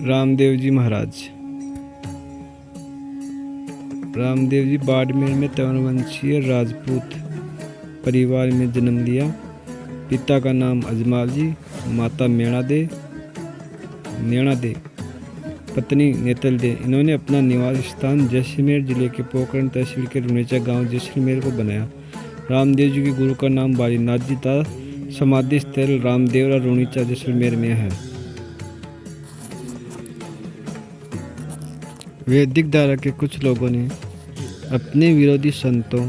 रामदेव जी महाराज। रामदेव जी बाड़मेर में तवनवंशीय राजपूत परिवार में जन्म लिया। पिता का नाम अजमाल जी, माता मैणा दे, पत्नी नेतल दे। इन्होंने अपना निवास स्थान जैसलमेर जिले के पोखरण तहसील के रुनेचा गांव जैसलमेर को बनाया। रामदेव जी के गुरु का नाम बालीनाथ जी था। समाधि स्थल रामदेवरा रुनीचा जैसलमेर में है। वैदिक धारा के कुछ लोगों ने अपने विरोधी संतों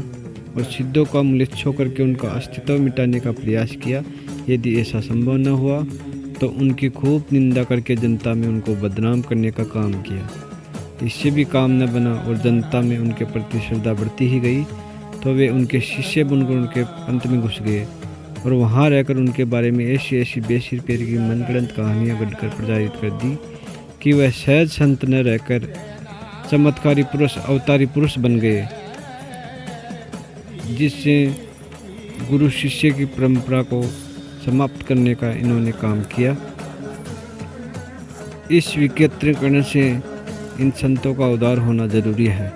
और सिद्धों का म्लेच्छ करके उनका अस्तित्व मिटाने का प्रयास किया। यदि ऐसा संभव न हुआ तो उनकी खूब निंदा करके जनता में उनको बदनाम करने का काम किया। इससे भी काम न बना और जनता में उनके प्रति श्रद्धा बढ़ती ही गई तो वे उनके शिष्य बनकर उनके पंथ में घुस गए और वहाँ रहकर उनके बारे में ऐसी बेसिर पैर की मनगढ़ंत कहानियाँ गढ़कर प्रचारित कर दी कि वह सहज संत न रहकर चमत्कारी पुरुष, अवतारी पुरुष बन गए, जिससे गुरु शिष्य की परंपरा को समाप्त करने का इन्होंने काम किया। इस विकेंद्रीकरण से इन संतों का उद्धार होना जरूरी है।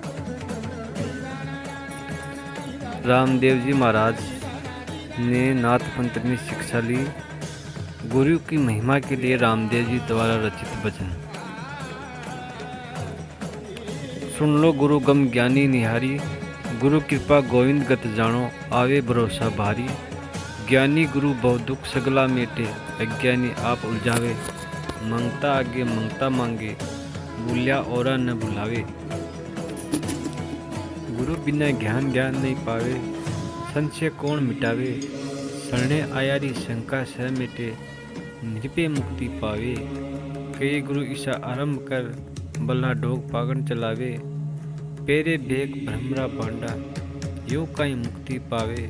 रामदेव जी महाराज ने नाथ पंथ में शिक्षा ली। गुरु की महिमा के लिए रामदेव जी द्वारा रचित भजन। सुन लो गुरु गम ज्ञानी निहारी, गुरु कृपा गोविंद गत जानो, आवे भरोसा भारी। ज्ञानी गुरु बहु दुख सगला मेटे, अज्ञानी आप उलझावे। मंगता आगे मंगता मांगे, भूलिया औरा न भुलावे। गुरु बिना ज्ञान नहीं पावे, संशय कौन मिटावे। शरणे आयारी शंका सह मेटे, निरपे मुक्ति पावे। कई गुरु ईसा आरंभ कर, बल्ला ढोक पागन चलावे। पेरे भेग भ्रमरा पांडा, यो काई मुक्ति पावे।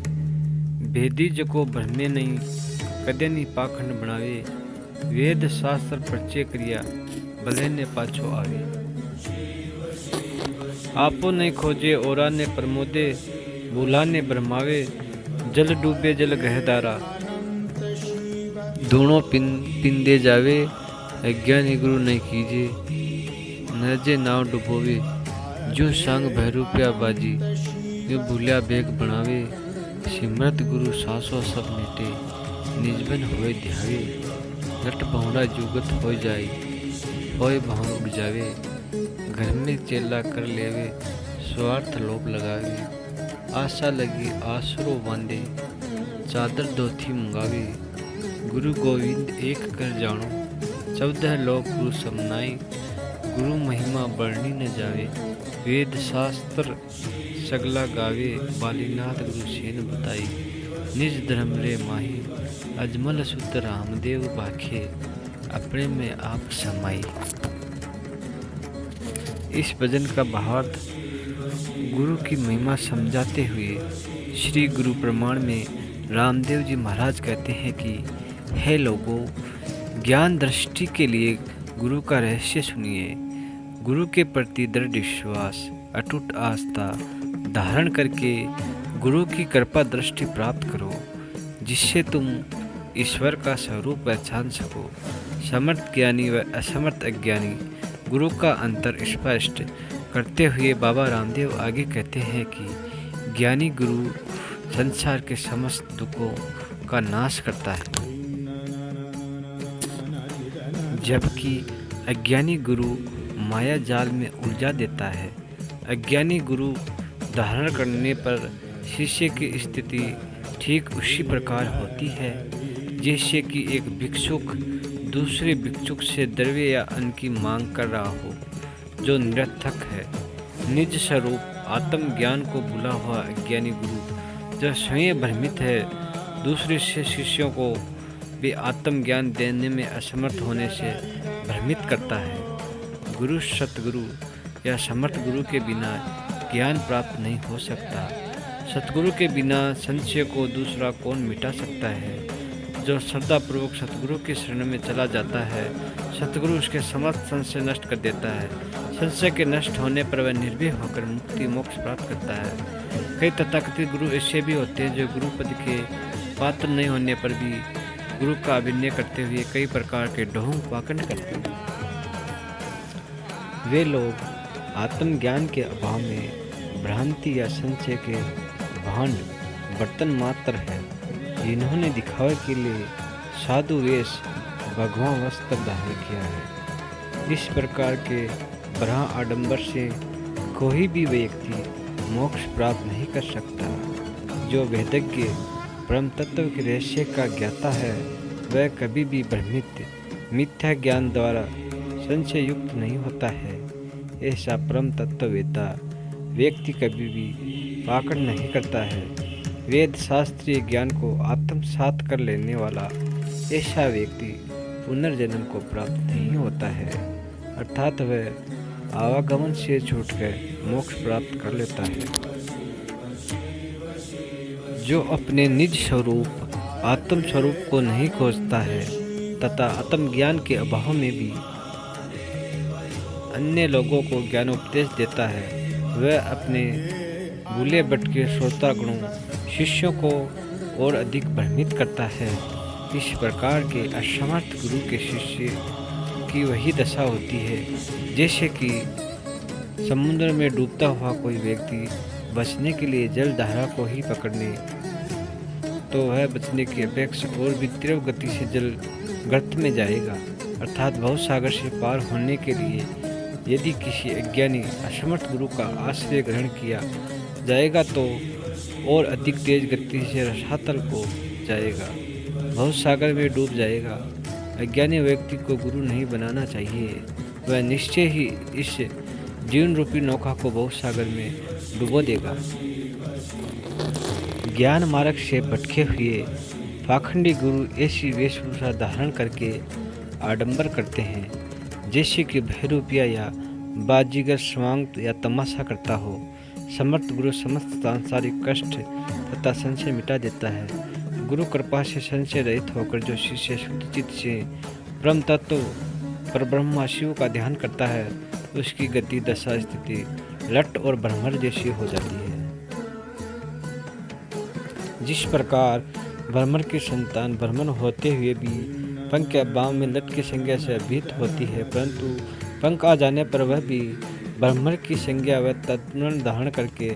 भेदी जको भ्रमे नहीं, कदे नहीं पाखंड बनावे। वेद शास्त्र परचे क्रिया, भले ने पाछो आवे। आपो नहीं खोजे औरा ने प्रमोदे, भूला ने भरमावे। जल डूबे जल गहदारा, दोनों पिंदे जावे। अज्ञानी गुरु नहीं कीजे, नजे नाव डुबोवे। जो संग भैरूप्या बाजी, यो भूलिया बेग बनावे। सिमरत गुरु सासो सब मिटे, निजबन होए ध्यावे। लट बहुरा जुगत हो जाए, होए भाव उड़ जावे। घर में चेला कर लेवे, स्वार्थ लोभ लगावे। आशा लगी आसरो बांधे, चादर दोथी मंगावे। गुरु गोविंद एक कर जानो, 14 लोक गुरु समनाई। गुरु महिमा बरनी न जावे, वेद शास्त्र सगला गावे। बालीनाथ गुरु सेन बताई, निज धर्म रे माही। अजमल सुत रामदेव बाखे, अपने में आप समाई। इस भजन का भावार्थ गुरु की महिमा समझाते हुए श्री गुरु प्रमाण में रामदेव जी महाराज कहते हैं कि हे लोगों, ज्ञान दृष्टि के लिए गुरु का रहस्य सुनिए। गुरु के प्रति दृढ़ विश्वास, अटूट आस्था धारण करके गुरु की कृपा दृष्टि प्राप्त करो, जिससे तुम ईश्वर का स्वरूप पहचान सको। समर्थ ज्ञानी व असमर्थ अज्ञानी, गुरु का अंतर स्पष्ट करते हुए बाबा रामदेव आगे कहते हैं कि ज्ञानी गुरु संसार के समस्त दुखों का नाश करता है, जबकि अज्ञानी गुरु माया जाल में उलझा देता है। अज्ञानी गुरु धारण करने पर शिष्य की स्थिति ठीक उसी प्रकार होती है जैसे कि एक भिक्षुक दूसरे भिक्षुक से द्रव्य या अन्न की मांग कर रहा हो, जो निरर्थक है। निज स्वरूप आत्म ज्ञान को भूला हुआ अज्ञानी गुरु जो स्वयं भ्रमित है, दूसरे से शिष्यों को भी आत्म ज्ञान देने में असमर्थ होने से भ्रमित करता है। गुरु सतगुरु या समर्थ गुरु के बिना ज्ञान प्राप्त नहीं हो सकता। सतगुरु के बिना संशय को दूसरा कौन मिटा सकता है। जो श्रद्धापूर्वक सतगुरु की शरण में चला जाता है, सतगुरु उसके समस्त संशय नष्ट कर देता है। संशय के नष्ट होने पर वह निर्भय होकर मुक्ति मोक्ष प्राप्त करता है। कई तथाकथित गुरु ऐसे भी होते हैं जो गुरु पद के पात्र नहीं होने पर भी गुरु का अभिनय करते हुए कई प्रकार के ढोंग पाखंड करते हैं। वे लोग आत्मज्ञान के अभाव में भ्रांति या संशय के भांड बर्तन मात्र है, जिन्होंने दिखावे के लिए साधु वेश भगवा वस्त्र धारण किया है। इस प्रकार के ब्रह्म आडंबर से कोई भी व्यक्ति मोक्ष प्राप्त नहीं कर सकता। जो वेदज्ञ परम तत्व के रहस्य का ज्ञाता है, वह कभी भी भ्रमित मिथ्या ज्ञान द्वारा संशय युक्त नहीं होता है। ऐसा परम तत्ववेत्ता व्यक्ति कभी भी पाकड़ नहीं करता है। वेद शास्त्रीय ज्ञान को आत्मसात कर लेने वाला ऐसा व्यक्ति पुनर्जन्म को प्राप्त नहीं होता है, अर्थात वह आवागमन से छूटकर मोक्ष प्राप्त कर लेता है। जो अपने निज स्वरूप आत्म स्वरूप को नहीं खोजता है तथा आत्मज्ञान के अभाव में भी अन्य लोगों को ज्ञानोपदेश देता है, वह अपने भूले भटके श्रोतागणों शिष्यों को और अधिक भ्रमित करता है। इस प्रकार के असमर्थ गुरु के शिष्य की वही दशा होती है जैसे कि समुद्र में डूबता हुआ कोई व्यक्ति बचने के लिए जल धारा को ही पकड़ने तो वह बचने की अपेक्षा और भी तीव्र गति से जल गर्त में जाएगा, अर्थात भव सागर से पार होने के लिए यदि किसी अज्ञानी असमर्थ गुरु का आश्रय ग्रहण किया जाएगा तो और अधिक तेज गति से रसातल को जाएगा, भव सागर में डूब जाएगा। अज्ञानी व्यक्ति को गुरु नहीं बनाना चाहिए, वह निश्चय ही इस जीवन रूपी नौका को भव सागर में डुबो देगा। ज्ञान मार्ग से भटके हुए पाखंडी गुरु ऐसी वेशभूषा धारण करके आडंबर करते हैं जैसे कि भैरूपिया या बाजीगर स्वांग या तमाशा करता हो। समर्थ गुरु समस्त सांसारिक कष्ट तथा संशय मिटा देता है। गुरु कृपा से संशय रहित होकर जो शिष्य शुद्ध चित्त से ब्रह्म तत्व पर ब्रह्मा शिव का ध्यान करता है, उसकी गति दशा स्थिति लट और भ्रमर जैसी हो जाती है। जिस प्रकार भ्रमर की संतान भ्रमण होते हुए भी पंख के अभाव में लट की संज्ञा से अभीत होती है, परंतु पंख आ जाने पर वह भी भ्रमर की संज्ञा व तत्व धारण करके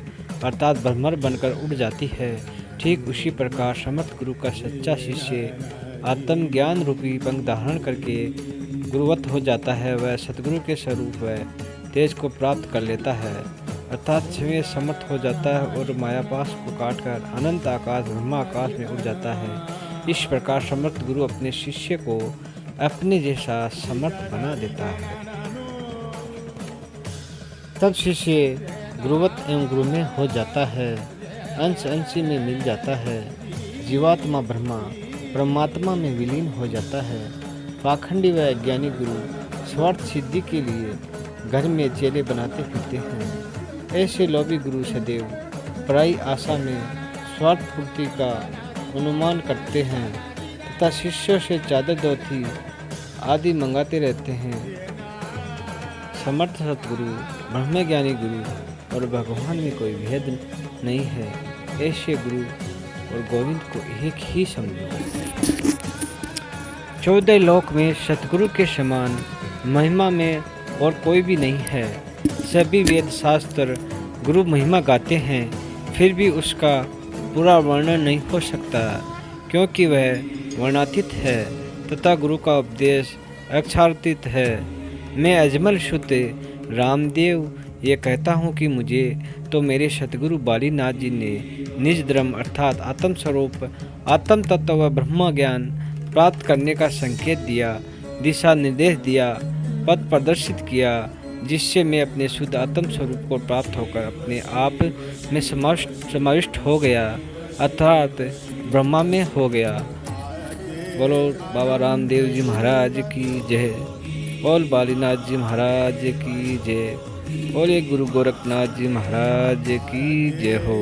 अर्थात भ्रमर बनकर उड़ जाती है। ठीक उसी प्रकार समर्थ गुरु का सच्चा शिष्य आत्मज्ञान रूपी पंख धारण करके गुरुवत हो जाता है। वह सतगुरु के स्वरूप व तेज को प्राप्त कर लेता है, अर्थात स्वयं समर्थ हो जाता है और मायापाश को काटकर अनंत आकाश ब्रह्मा आकाश में उड़ जाता है। इस प्रकार समर्थ गुरु अपने शिष्य को अपने जैसा समर्थ बना देता है। तब शिष्य गुरुवत एवं गुरु में हो जाता है, अंश अंशी में मिल जाता है। जीवात्मा ब्रह्मा परमात्मा में विलीन हो जाता है। पाखंडी व अज्ञानी गुरु स्वार्थ सिद्धि के लिए घर में चेले बनाते फिरते हैं। ऐसे लोभी गुरु सदैव पराई आशा में स्वार्थ पूर्ति का अनुमान करते हैं तथा शिष्यों से चादर धोती आदि मंगाते रहते हैं। समर्थ सतगुरु ब्रह्मज्ञानी गुरु और भगवान में कोई भेद नहीं है। ऐसे गुरु और गोविंद को एक ही समझो। 14 लोक में सतगुरु के समान महिमा में और कोई भी नहीं है। सभी वेद शास्त्र गुरु महिमा गाते हैं, फिर भी उसका पूरा वर्णन नहीं हो सकता, क्योंकि वह वर्णातीत है तथा गुरु का उपदेश अक्षरातीत है। मैं अजमल शुद्ध रामदेव ये कहता हूँ कि मुझे तो मेरे सतगुरु बालीनाथ जी ने निज धर्म अर्थात आत्म स्वरूप आत्म तत्व व ब्रह्म ज्ञान प्राप्त करने का संकेत दिया, दिशा निर्देश दिया, पथ प्रदर्शित किया, जिससे मैं अपने शुद्ध आत्म स्वरूप को प्राप्त होकर अपने आप में समाविष्ट हो गया, अर्थात ब्रह्मा में हो गया। बोलो बाबा रामदेव जी महाराज की जय, बोल बालीनाथ जी महाराज की जय, बोले गुरु गोरखनाथ जी महाराज की जय हो।